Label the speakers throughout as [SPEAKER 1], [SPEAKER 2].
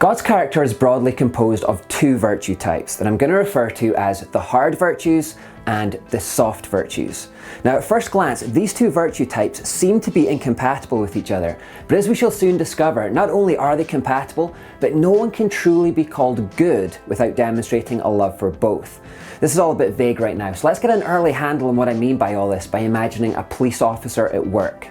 [SPEAKER 1] God's character is broadly composed of two virtue types that I'm going to refer to as the hard virtues and the soft virtues. Now, at first glance, these two virtue types seem to be incompatible with each other, but as we shall soon discover, not only are they compatible, but no one can truly be called good without demonstrating a love for both. This is all a bit vague right now, so let's get an early handle on what I mean by all this by imagining a police officer at work.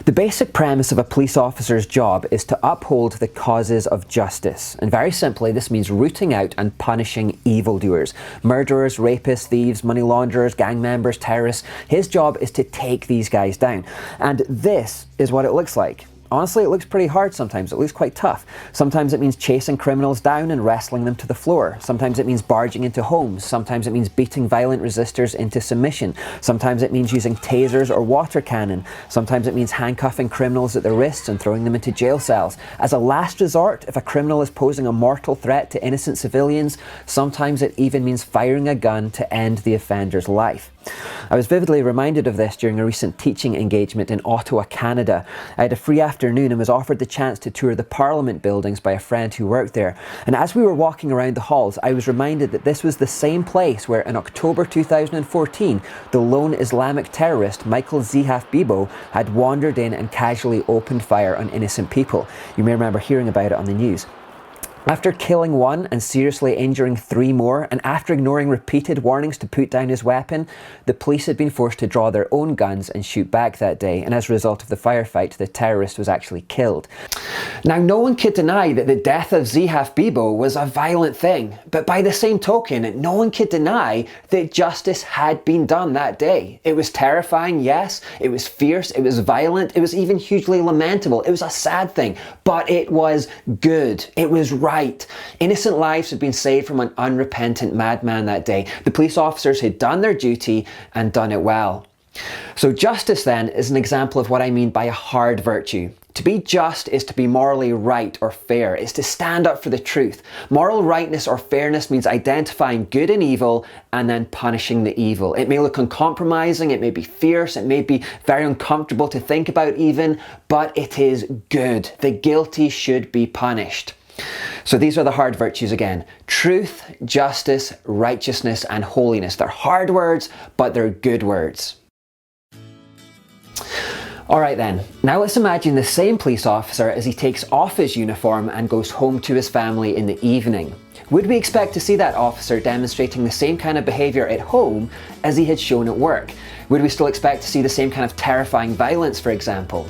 [SPEAKER 1] The basic premise of a police officer's job is to uphold the causes of justice. And very simply, this means rooting out and punishing evildoers. Murderers, rapists, thieves, money launderers, gang members, terrorists. His job is to take these guys down. And this is what it looks like. Honestly, it looks pretty hard sometimes. It looks quite tough. Sometimes it means chasing criminals down and wrestling them to the floor. Sometimes it means barging into homes. Sometimes it means beating violent resistors into submission. Sometimes it means using tasers or water cannon. Sometimes it means handcuffing criminals at the wrists and throwing them into jail cells. As a last resort, if a criminal is posing a mortal threat to innocent civilians, sometimes it even means firing a gun to end the offender's life. I was vividly reminded of this during a recent teaching engagement in Ottawa, Canada. I had a free afternoon and was offered the chance to tour the Parliament buildings by a friend who worked there. And as we were walking around the halls, I was reminded that this was the same place where in October 2014, the lone Islamic terrorist Michael zehaf-bibeau had wandered in and casually opened fire on innocent people. You may remember hearing about it on the news. After killing one and seriously injuring three more, and after ignoring repeated warnings to put down his weapon, the police had been forced to draw their own guns and shoot back that day, and as a result of the firefight, the terrorist was actually killed. Now, no one could deny that the death of zehaf-bibeau was a violent thing, but by the same token, no one could deny that justice had been done that day. It was terrifying, yes, it was fierce, it was violent, it was even hugely lamentable, it was a sad thing, but it was good, it was right. Innocent lives had been saved from an unrepentant madman that day. The police officers had done their duty and done it well. So justice then is an example of what I mean by a hard virtue. To be just is to be morally right or fair. It's to stand up for the truth. Moral rightness or fairness means identifying good and evil and then punishing the evil. It may look uncompromising, it may be fierce, it may be very uncomfortable to think about even, but it is good. The guilty should be punished. So these are the hard virtues again. Truth, justice, righteousness, and holiness. They're hard words, but they're good words. Alright then, now let's imagine the same police officer as he takes off his uniform and goes home to his family in the evening. Would we expect to see that officer demonstrating the same kind of behaviour at home as he had shown at work? Would we still expect to see the same kind of terrifying violence, for example?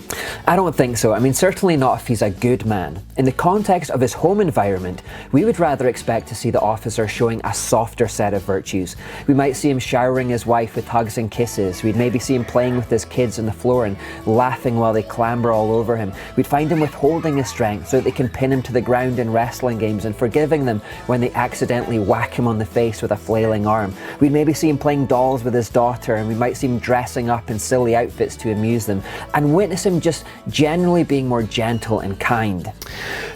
[SPEAKER 1] I don't think so. I mean, certainly not if he's a good man. In the context of his home environment, we would rather expect to see the officer showing a softer set of virtues. We might see him showering his wife with hugs and kisses. We'd maybe see him playing with his kids on the floor and laughing while they clamber all over him. We'd find him withholding his strength so that they can pin him to the ground in wrestling games and forgiving them when they accidentally whack him on the face with a flailing arm. We'd maybe see him playing dolls with his daughter, and we might see him dressing up in silly outfits to amuse them, and witness him just generally being more gentle and kind.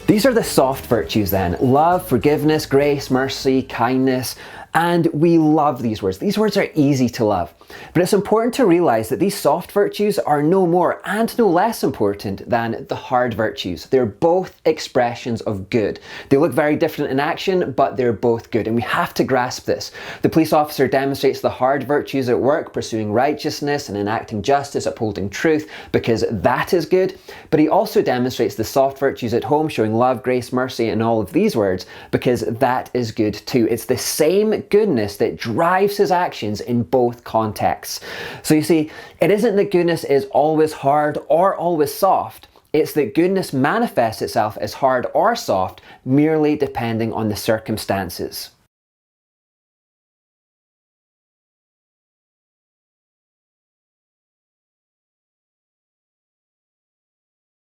[SPEAKER 1] These are the soft virtues then: love, forgiveness, grace, mercy, kindness. And we love these words. These words are easy to love. But it's important to realize that these soft virtues are no more and no less important than the hard virtues. They're both expressions of good. They look very different in action, but they're both good. And we have to grasp this. The police officer demonstrates the hard virtues at work, pursuing righteousness and enacting justice, upholding truth, because that is good. But he also demonstrates the soft virtues at home, showing love, grace, mercy, and all of these words, because that is good too. It's the same goodness that drives his actions in both contexts. So you see, it isn't that goodness is always hard or always soft. It's that goodness manifests itself as hard or soft, merely depending on the circumstances.